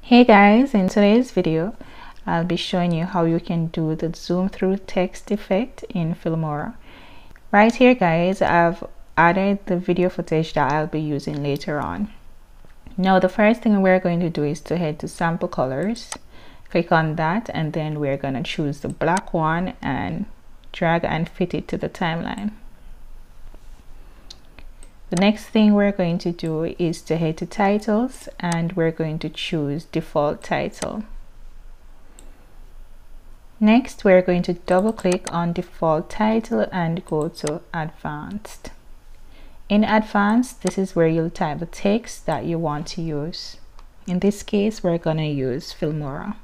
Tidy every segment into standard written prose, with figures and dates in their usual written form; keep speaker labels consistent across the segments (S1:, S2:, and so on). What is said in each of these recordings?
S1: Hey guys, in today's video I'll be showing you how you can do the zoom through text effect in Filmora. Right here guys, I've added the video footage that I'll be using later on. Now the first thing we're going to do is to head to sample colors, click on that, and then we're going to choose the black one and drag and fit it to the timeline. The next thing we're going to do is to head to titles, and we're going to choose default title. Next, we're going to double click on default title and go to advanced. In advanced, this is where you'll type the text that you want to use. In this case, we're going to use Filmora.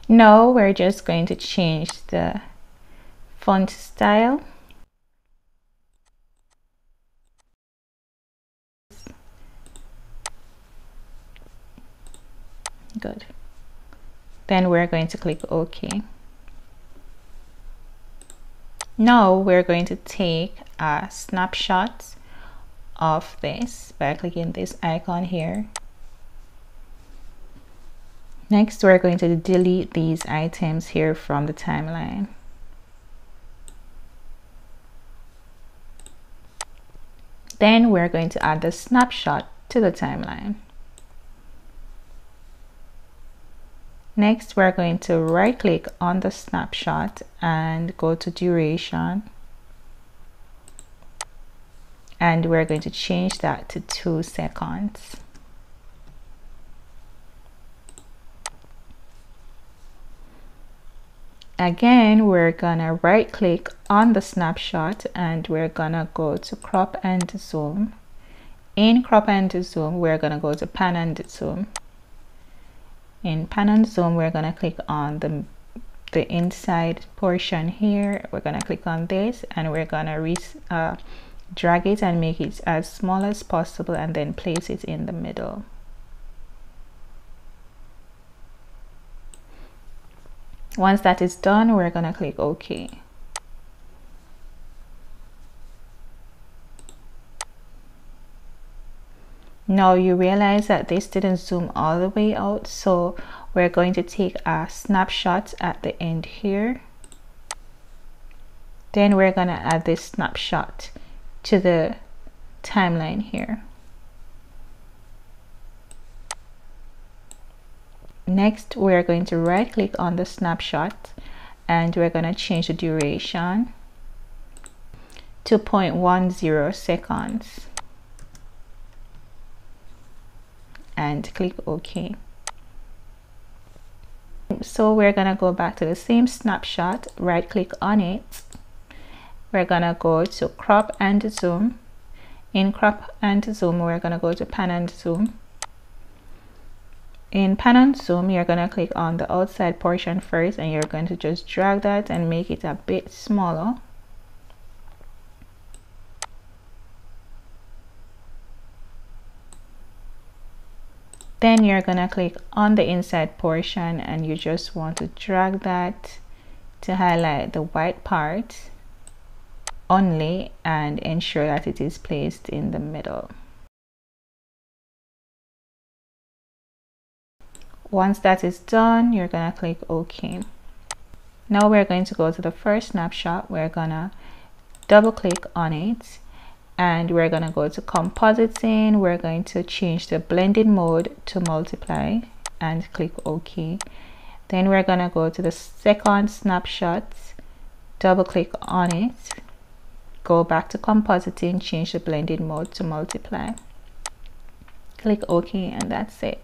S1: Now we're just going to change the font style. Good. Then we're going to click OK. Now we're going to take a snapshot of this by clicking this icon here. Next, we're going to delete these items here from the timeline. Then we're going to add the snapshot to the timeline. Next, we're going to right click on the snapshot and go to duration. And we're going to change that to 2 seconds. Again, we're gonna right click on the snapshot and we're gonna go to crop and zoom. In crop and zoom, we're gonna go to pan and zoom. In pan and zoom, we're gonna click on the inside portion here. We're gonna click on this and we're gonna drag it and make it as small as possible and then place it in the middle. Once that is done, we're gonna click OK. Now you realize that this didn't zoom all the way out, so we're going to take a snapshot at the end here. Then we're gonna add this snapshot to the timeline here. Next, we're going to right click on the snapshot and we're going to change the duration to 0.10 seconds and click OK. So we're going to go back to the same snapshot, right click on it. We're going to go to crop and zoom. In crop and zoom, we're going to go to pan and zoom. In pan and zoom, you're going to click on the outside portion first and you're going to just drag that and make it a bit smaller. Then you're going to click on the inside portion and you just want to drag that to highlight the white part only and ensure that it is placed in the middle. Once that is done, you're going to click OK. Now we're going to go to the first snapshot. We're going to double click on it and we're going to go to compositing. We're going to change the blending mode to multiply and click OK. Then we're going to go to the second snapshot, double click on it, go back to compositing, change the blending mode to multiply, click OK, and that's it.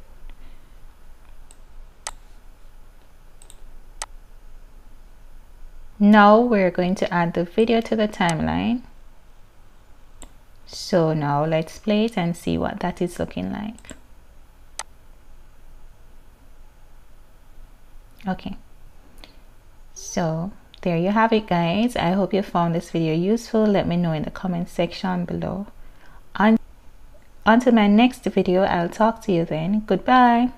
S1: Now we're going to add the video to the timeline. So now let's play it and see what that is looking like. Okay, so there you have it guys. I hope you found this video useful. Let me know in the comment section below. Until my next video, I'll talk to you then. Goodbye.